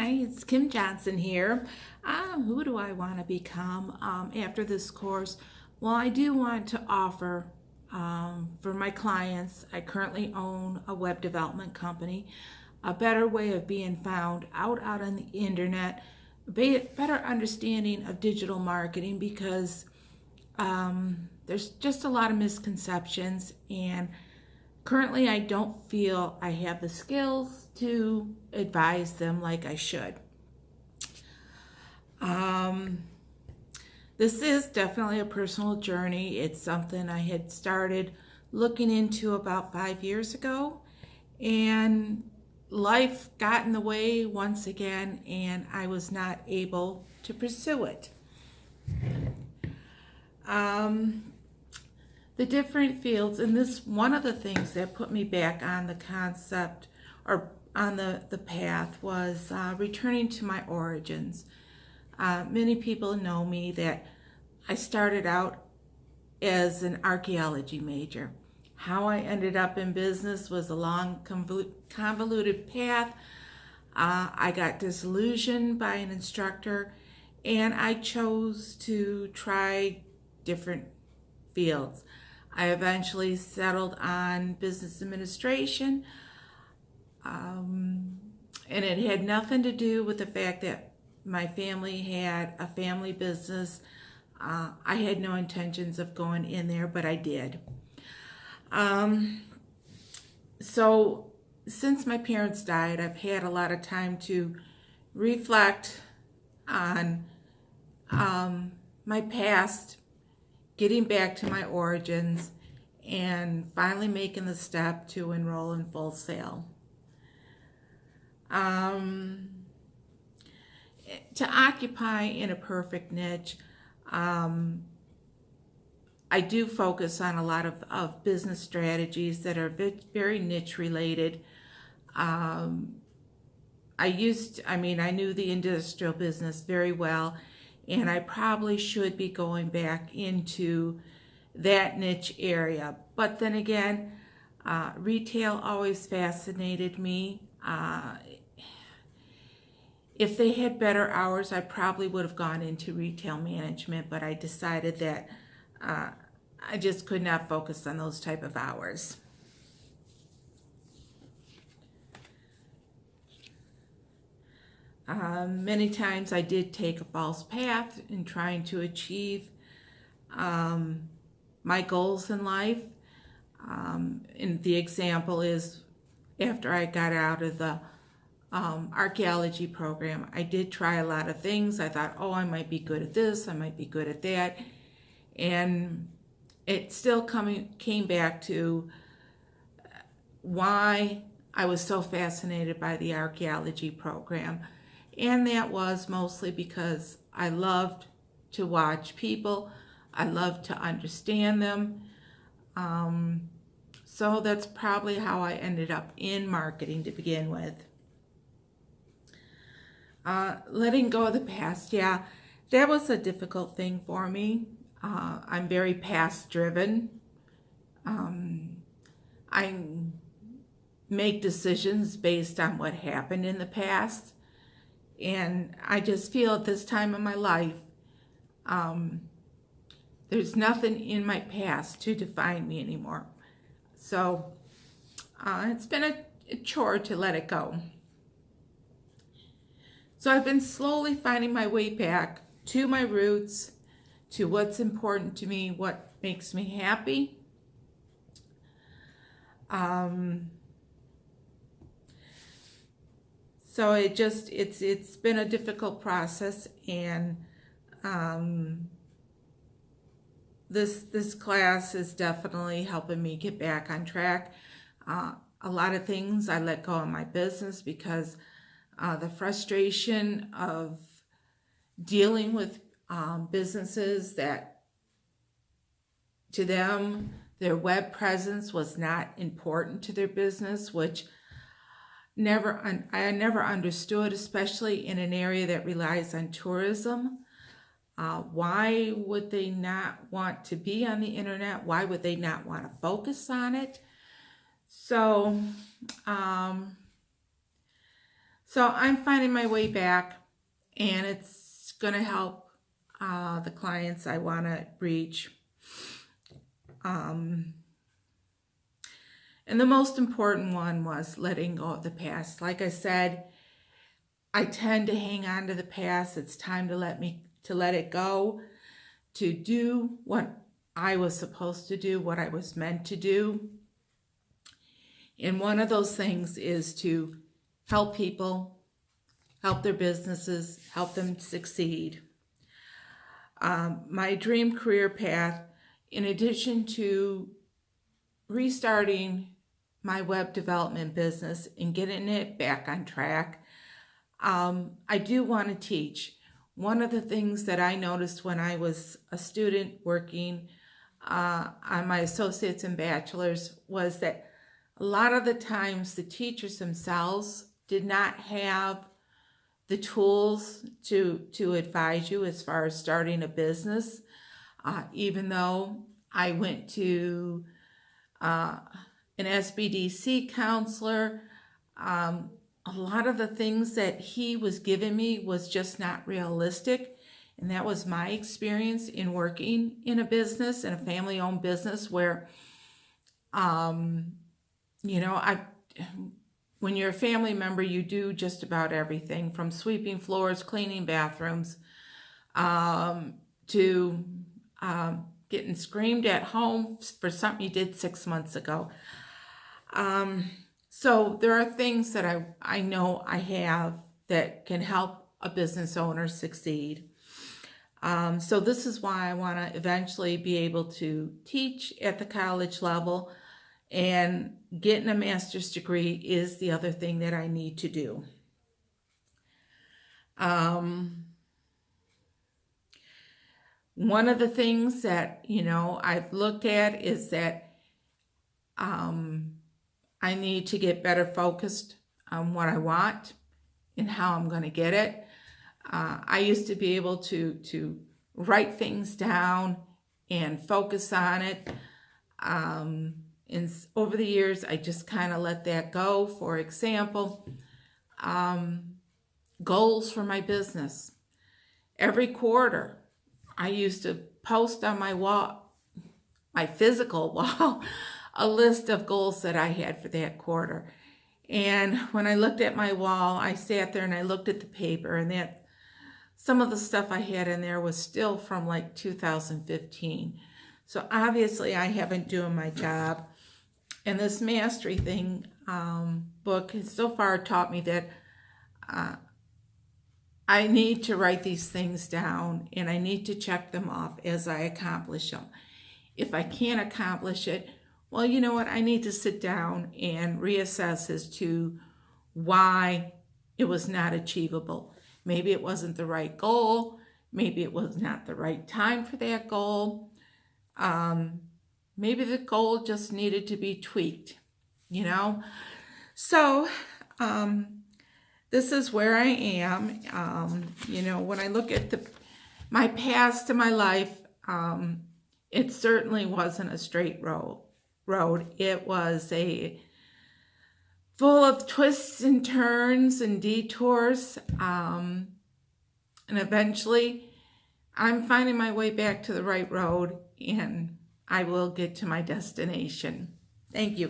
Hi, it's Kim Johnson here. Who do I want to become after this course? Well, I do want to offer for my clients, I currently own a web development company, a better way of being found out on the internet, better understanding of digital marketing because there's just a lot of misconceptions, and currently I don't feel I have the skills to advise them like I should. This is definitely a personal journey. It's something I had started looking into about 5 years ago, and life got in the way once again, and I was not able to pursue it. The different fields, and this one of the things that put me back on the concept or on the path was returning to my origins. Many people know me that I started out as an archaeology major. How I ended up in business was a long, convoluted path. I got disillusioned by an instructor, and I chose to try different fields. I eventually settled on business administration, and it had nothing to do with the fact that my family had a family business. I had no intentions of going in there, but I did. So since my parents died, I've had a lot of time to reflect on my past, getting back to my origins, and finally making the step to enroll in Full Sail. To occupy in a perfect niche, I do focus on a lot of business strategies that are very niche related. I knew the industrial business very well, and I probably should be going back into that niche area. But then again, retail always fascinated me. If they had better hours, I probably would have gone into retail management, but I decided that I just could not focus on those type of hours. Many times I did take a false path in trying to achieve my goals in life. And the example is after I got out of the archaeology program, I did try a lot of things. I thought, oh, I might be good at this, I might be good at that. And it still came back to why I was so fascinated by the archaeology program. And that was mostly because I loved to watch people. I loved to understand them. So that's probably how I ended up in marketing to begin with. Letting go of the past, yeah, that was a difficult thing for me. I'm very past driven. I make decisions based on what happened in the past. And I just feel at this time in my life, there's nothing in my past to define me anymore. So it's been a chore to let it go. So I've been slowly finding my way back to my roots, to what's important to me, what makes me happy. So it's been a difficult process, and this class is definitely helping me get back on track. A lot of things I let go in my business because the frustration of dealing with businesses that to them their web presence was not important to their business, which I never understood, especially in an area that relies on tourism. Why would they not want to be on the internet? Why would they not want to focus on it? So So I'm finding my way back, and it's going to help the clients I want to reach. And the most important one was letting go of the past. Like I said, I tend to hang on to the past. It's time to let it go, to do what I was supposed to do, what I was meant to do. And one of those things is to help people, help their businesses, help them succeed. My dream career path, in addition to restarting my web development business and getting it back on track, I do want to teach. One of the things that I noticed when I was a student working on my associates and bachelor's was that a lot of the times the teachers themselves did not have the tools to advise you as far as starting a business. Even though I went to an SBDC counselor, a lot of the things that he was giving me was just not realistic. And that was my experience in working in a business, in a family-owned business where, when you're a family member, you do just about everything from sweeping floors, cleaning bathrooms, to getting screamed at home for something you did 6 months ago. So there are things that I know I have that can help a business owner succeed. So this is why I want to eventually be able to teach at the college level, and getting a master's degree is the other thing that I need to do. One of the things that, I've looked at is that I need to get better focused on what I want and how I'm going to get it. I used to be able to write things down and focus on it. And over the years, I just kind of let that go. For example, goals for my business. Every quarter, I used to post on my wall, my physical wall, a list of goals that I had for that quarter. And when I looked at my wall, I sat there and I looked at the paper, and that some of the stuff I had in there was still from like 2015. So obviously I haven't doing my job. And this mastery thing book has so far taught me that I need to write these things down, and I need to check them off as I accomplish them. If I can't accomplish it, well, you know what? I need to sit down and reassess as to why it was not achievable. Maybe it wasn't the right goal. Maybe it was not the right time for that goal. Maybe the goal just needed to be tweaked, So this is where I am. When I look at my past and my life, it certainly wasn't a straight road. It was full of twists and turns and detours. And eventually I'm finding my way back to the right road, and I will get to my destination. Thank you.